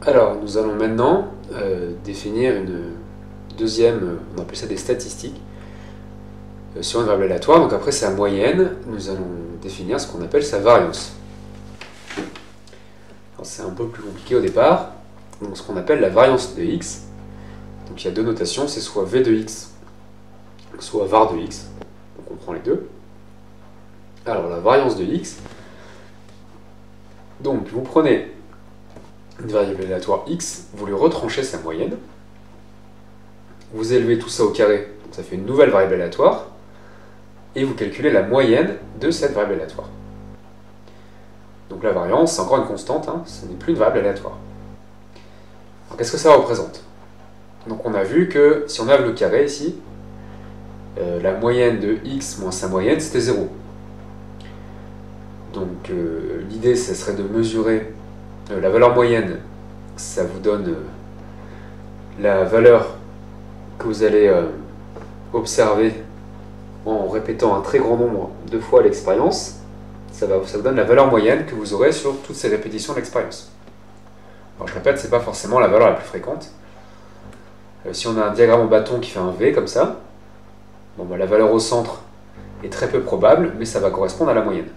Alors, nous allons maintenant définir une deuxième, on appelle ça des statistiques, sur une variable aléatoire. Donc après sa moyenne, nous allons définir ce qu'on appelle sa variance. C'est un peu plus compliqué au départ. Donc ce qu'on appelle la variance de x. Donc il y a deux notations, c'est soit v de x, soit var de x. Donc on prend les deux. Alors la variance de x, donc vous prenez une variable aléatoire x, vous lui retranchez sa moyenne, vous élevez tout ça au carré, donc ça fait une nouvelle variable aléatoire, et vous calculez la moyenne de cette variable aléatoire. Donc la variance, c'est encore une constante, hein, ce n'est plus une variable aléatoire. Alors qu'est-ce que ça représente? Donc on a vu que si on lève le carré ici, la moyenne de x moins sa moyenne, c'était 0. Donc l'idée, ce serait de mesurer la valeur moyenne, ça vous donne la valeur que vous allez observer en répétant un très grand nombre de fois l'expérience. Ça vous donne la valeur moyenne que vous aurez sur toutes ces répétitions de l'expérience. Alors je répète, c'est pas forcément la valeur la plus fréquente. Si on a un diagramme en bâton qui fait un V comme ça, bon, bah, la valeur au centre est très peu probable, mais ça va correspondre à la moyenne.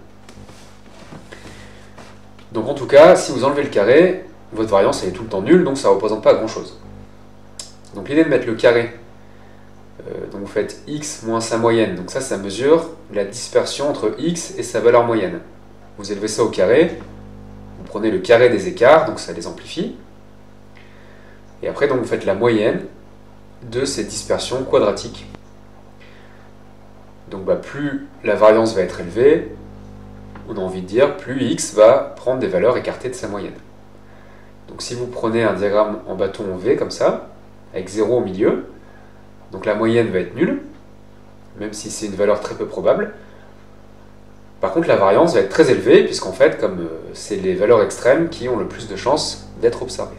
Donc en tout cas, si vous enlevez le carré, votre variance elle est tout le temps nulle, donc ça ne représente pas grand chose. Donc l'idée de mettre le carré, donc vous faites x moins sa moyenne, donc ça mesure la dispersion entre x et sa valeur moyenne. Vous élevez ça au carré, vous prenez le carré des écarts, donc ça les amplifie, et après donc vous faites la moyenne de ces dispersions quadratiques. Donc bah, plus la variance va être élevée, on a envie de dire, plus x va prendre des valeurs écartées de sa moyenne. Donc si vous prenez un diagramme en bâton en V comme ça, avec 0 au milieu, donc la moyenne va être nulle, même si c'est une valeur très peu probable. Par contre la variance va être très élevée, puisqu'en fait, comme c'est les valeurs extrêmes qui ont le plus de chances d'être observées.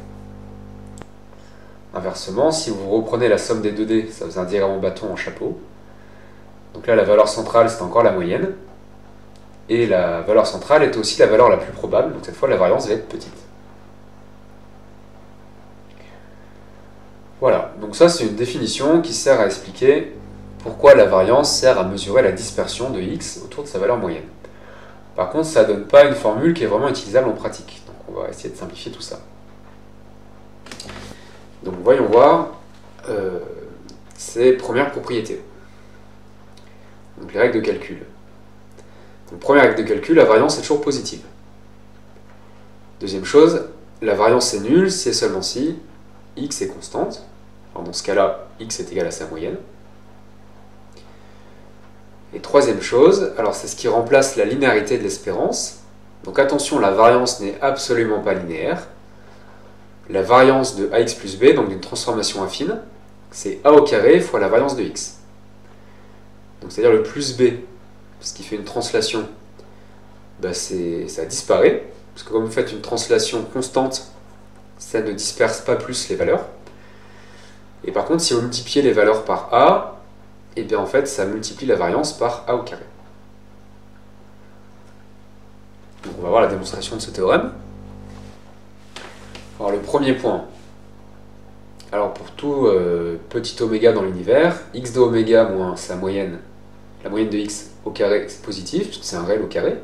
Inversement, si vous reprenez la somme des 2D, ça faisait un diagramme en bâton en chapeau. Donc là la valeur centrale c'est encore la moyenne, et la valeur centrale est aussi la valeur la plus probable, donc cette fois la variance va être petite. Voilà, donc ça c'est une définition qui sert à expliquer pourquoi la variance sert à mesurer la dispersion de x autour de sa valeur moyenne. Par contre, ça ne donne pas une formule qui est vraiment utilisable en pratique, donc on va essayer de simplifier tout ça. Donc voyons voir ces premières propriétés. Donc les règles de calcul. Donc, première règle de calcul, la variance est toujours positive. Deuxième chose, la variance est nulle si et seulement si x est constante. Alors, dans ce cas-là, x est égal à sa moyenne. Et troisième chose, alors c'est ce qui remplace la linéarité de l'espérance. Donc attention, la variance n'est absolument pas linéaire. La variance de ax plus b, donc d'une transformation affine, c'est a au carré fois la variance de x. Donc c'est-à-dire le plus b, ce qui fait une translation, bah ça disparaît, parce que comme vous faites une translation constante, ça ne disperse pas plus les valeurs. Et par contre, si vous multipliez les valeurs par a, et bien en fait, ça multiplie la variance par a au carré. Donc on va voir la démonstration de ce théorème. Alors le premier point, alors pour tout petit oméga dans l'univers, x de oméga moins sa moyenne, la moyenne de x au carré, c'est positif, puisque c'est un réel au carré.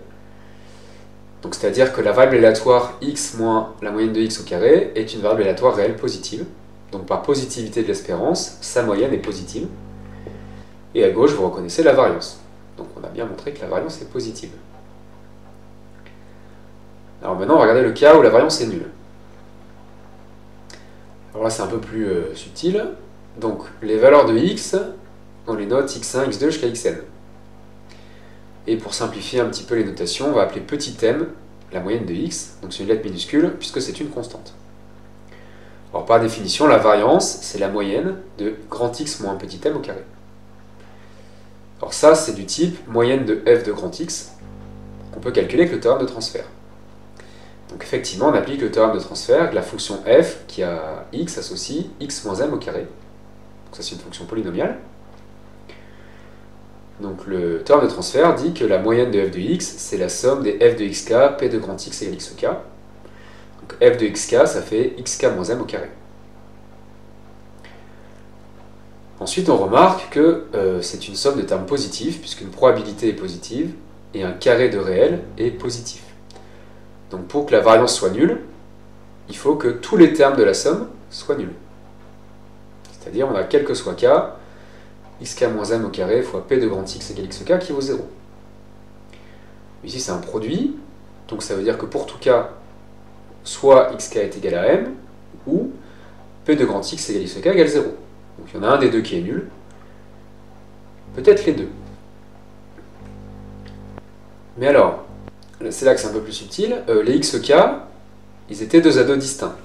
Donc c'est-à-dire que la variable aléatoire x moins la moyenne de x au carré est une variable aléatoire réelle positive. Donc par positivité de l'espérance, sa moyenne est positive. Et à gauche, vous reconnaissez la variance. Donc on a bien montré que la variance est positive. Alors maintenant, on va regarder le cas où la variance est nulle. Alors là, c'est un peu plus subtil. Donc les valeurs de x, on les note x1, x2 jusqu'à xn. Et pour simplifier un petit peu les notations, on va appeler petit m la moyenne de x, donc c'est une lettre minuscule, puisque c'est une constante. Alors par définition, la variance, c'est la moyenne de grand x moins petit m au carré. Alors ça, c'est du type moyenne de f de grand x, qu'on peut calculer avec le théorème de transfert. Donc effectivement, on applique le théorème de transfert avec la fonction f qui a x associe x moins m au carré. Donc ça, c'est une fonction polynomiale. Donc le théorème de transfert dit que la moyenne de f de x, c'est la somme des f de xk, p de grand x égale xk. Donc f de xk, ça fait xk moins m au carré. Ensuite, on remarque que c'est une somme de termes positifs, puisqu'une probabilité est positive, et un carré de réel est positif. Donc pour que la variance soit nulle, il faut que tous les termes de la somme soient nuls. C'est-à-dire, on a quel que soit k, xk moins m au carré fois p de grand x égale xk qui vaut 0. Ici, c'est un produit, donc ça veut dire que pour tout k, soit xk est égal à m, ou p de grand x égale xk égale 0. Donc il y en a un des deux qui est nul, peut-être les deux. Mais alors, c'est là que c'est un peu plus subtil, les xk, ils étaient deux ados distincts.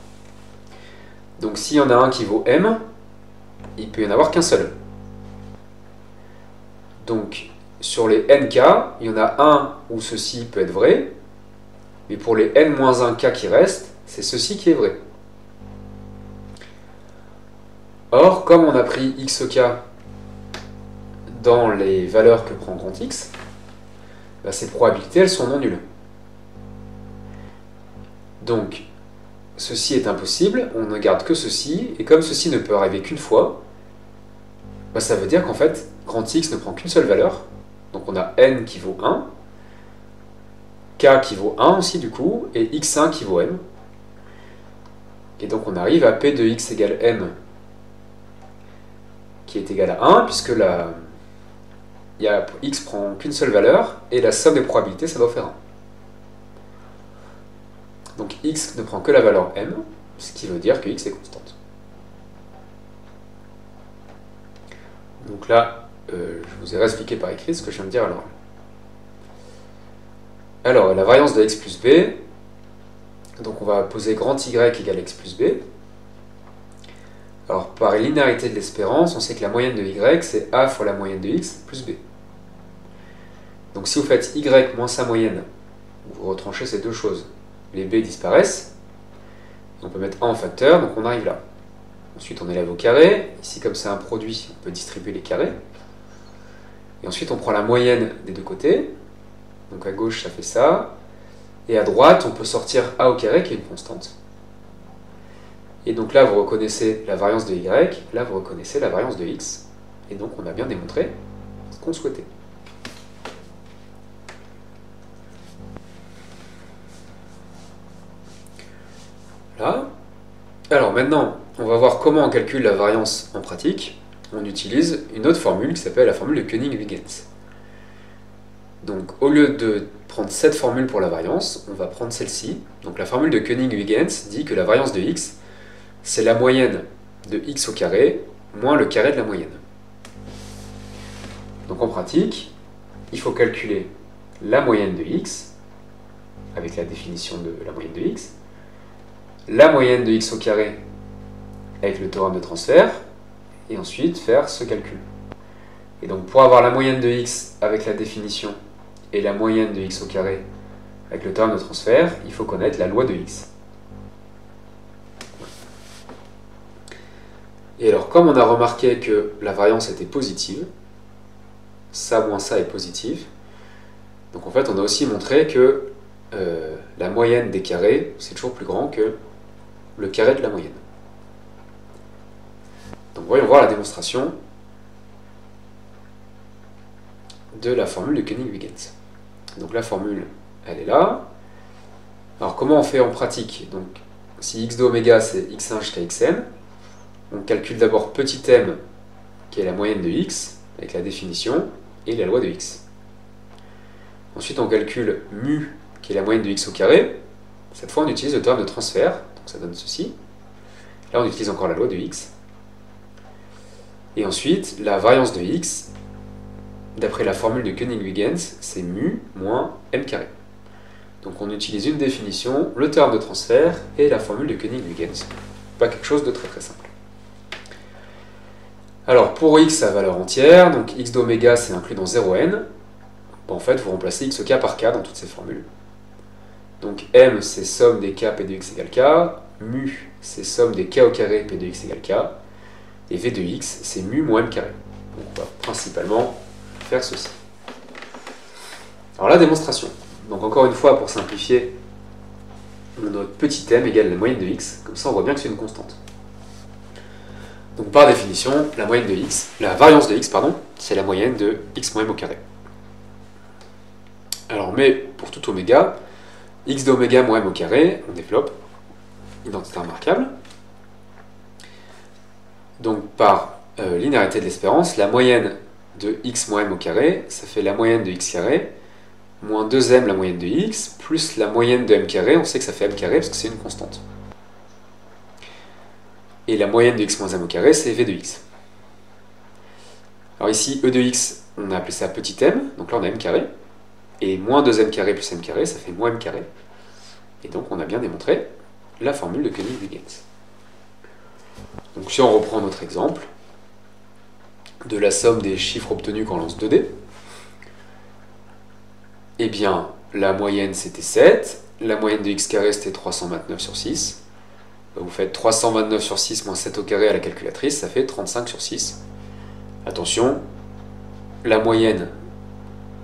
Donc s'il y en a un qui vaut m, il peut y en avoir qu'un seul. Donc sur les nk, il y en a un où ceci peut être vrai, mais pour les n-1k qui restent, c'est ceci qui est vrai. Or, comme on a pris xk dans les valeurs que prend grand X, bah, ces probabilités, elles sont non nulles. Donc, ceci est impossible, on ne garde que ceci, et comme ceci ne peut arriver qu'une fois, bah, ça veut dire qu'en fait, grand X ne prend qu'une seule valeur, donc on a n qui vaut 1, k qui vaut 1 aussi du coup, et x1 qui vaut m. Et donc on arrive à p de x égale m, qui est égal à 1, puisque x prend qu'une seule valeur, et la somme des probabilités, ça doit faire 1. Donc x ne prend que la valeur m, ce qui veut dire que x est constante. Donc là, je vous ai réexpliqué par écrit ce que je viens de dire à l'oral. Alors, la variance de x plus b, donc on va poser grand y égale x plus b. Alors, par linéarité de l'espérance, on sait que la moyenne de y, c'est a fois la moyenne de x plus b. Donc si vous faites y moins sa moyenne, vous retranchez ces deux choses. Les b disparaissent, on peut mettre a en facteur, donc on arrive là. Ensuite, on élève au carré. Ici, comme c'est un produit, on peut distribuer les carrés. Et ensuite, on prend la moyenne des deux côtés. Donc à gauche, ça fait ça. Et à droite, on peut sortir a au carré, qui est une constante. Et donc là, vous reconnaissez la variance de y, là, vous reconnaissez la variance de x. Et donc, on a bien démontré ce qu'on souhaitait. Là. Alors maintenant, on va voir comment on calcule la variance en pratique. On utilise une autre formule qui s'appelle la formule de Koenig-Huygens. Donc au lieu de prendre cette formule pour la variance, on va prendre celle-ci. Donc la formule de Koenig-Huygens dit que la variance de x, c'est la moyenne de x au carré moins le carré de la moyenne. Donc en pratique, il faut calculer la moyenne de x, avec la définition de la moyenne de x, la moyenne de x au carré avec le théorème de transfert, et ensuite faire ce calcul. Et donc pour avoir la moyenne de x avec la définition et la moyenne de x au carré avec le théorème de transfert, il faut connaître la loi de x. Et alors comme on a remarqué que la variance était positive, ça moins ça est positif, donc en fait on a aussi montré que la moyenne des carrés, c'est toujours plus grand que le carré de la moyenne. Donc voyons voir la démonstration de la formule de Koenig-Huygens. Donc la formule, elle est là. Alors comment on fait en pratique? Donc si x de oméga c'est x1 jusqu'à xn, on calcule d'abord petit m, qui est la moyenne de x, avec la définition, et la loi de x. Ensuite on calcule mu, qui est la moyenne de x au carré. Cette fois on utilise le théorème de transfert, donc ça donne ceci. Là on utilise encore la loi de x. Et ensuite, la variance de x, d'après la formule de Koenig-Huygens, c'est mu moins m carré. Donc on utilise une définition, le théorème de transfert et la formule de Koenig-Huygens. Pas quelque chose de très très simple. Alors pour x à valeur entière, donc x d'oméga c'est inclus dans 0n. Bon, en fait, vous remplacez xk par k dans toutes ces formules. Donc m c'est somme des k p de x égale k, mu c'est somme des k au carré p de x égale k, et v de x, c'est mu moins m carré. Donc on va principalement faire ceci. Alors la démonstration. Donc encore une fois, pour simplifier, notre petit m égale la moyenne de x, comme ça on voit bien que c'est une constante. Donc par définition, la variance de x, c'est la moyenne de x moins m au carré. Alors mais pour tout oméga, x de oméga moins m au carré, on développe, identité remarquable. Donc par linéarité de l'espérance, la moyenne de x moins m au carré, ça fait la moyenne de x carré, moins 2m la moyenne de x, plus la moyenne de m carré, on sait que ça fait m carré parce que c'est une constante. Et la moyenne de x moins m au carré, c'est v de x. Alors ici, e de x, on a appelé ça petit m, donc là on a m carré, et moins 2m carré plus m carré, ça fait moins m carré. Et donc on a bien démontré la formule de Koenig-Huygens. Donc si on reprend notre exemple, de la somme des chiffres obtenus quand on lance 2D, eh bien, la moyenne c'était 7, la moyenne de x carré c'était 329 sur 6. Vous faites 329 sur 6 moins 7 au carré à la calculatrice, ça fait 35 sur 6. Attention, la moyenne,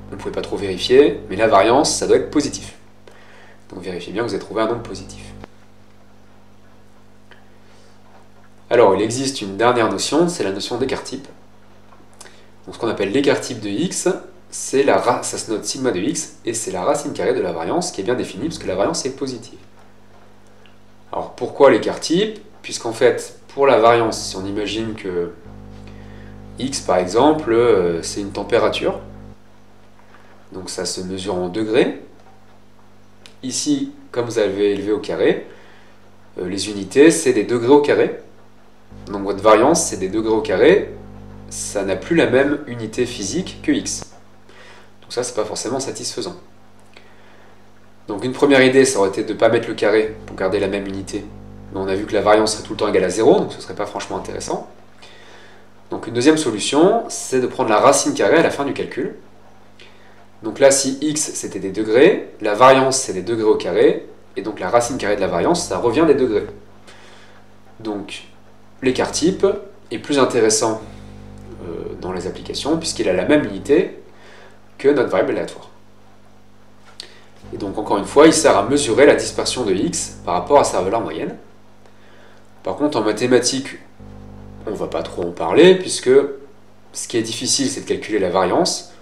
on ne pouvait pas trop vérifier, mais la variance, ça doit être positif. Donc vérifiez bien que vous avez trouvé un nombre positif. Alors, il existe une dernière notion, c'est la notion d'écart-type. Donc ce qu'on appelle l'écart-type de x, ça se note sigma de x, et c'est la racine carrée de la variance qui est bien définie, parce que la variance est positive. Alors pourquoi l'écart-type? Puisqu'en fait, pour la variance, si on imagine que x par exemple, c'est une température, donc ça se mesure en degrés. Ici, comme vous avez élevé au carré, les unités c'est des degrés au carré. Donc votre variance c'est des degrés au carré, ça n'a plus la même unité physique que x. Donc ça c'est pas forcément satisfaisant. Donc une première idée, ça aurait été de ne pas mettre le carré pour garder la même unité. Mais on a vu que la variance serait tout le temps égale à 0, donc ce ne serait pas franchement intéressant. Donc une deuxième solution, c'est de prendre la racine carrée à la fin du calcul. Donc là, si x c'était des degrés, la variance c'est des degrés au carré, et donc la racine carrée de la variance, ça revient des degrés. Donc l'écart type est plus intéressant dans les applications, puisqu'il a la même unité que notre variable aléatoire. Et donc encore une fois, il sert à mesurer la dispersion de x par rapport à sa valeur moyenne. Par contre, en mathématiques, on ne va pas trop en parler, puisque ce qui est difficile, c'est de calculer la variance.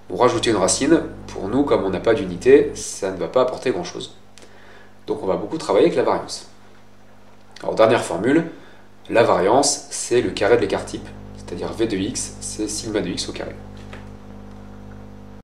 Pour rajouter une racine, pour nous, comme on n'a pas d'unité, ça ne va pas apporter grand-chose. Donc on va beaucoup travailler avec la variance. Alors dernière formule, la variance, c'est le carré de l'écart type, c'est-à-dire v de x, c'est sigma de x au carré.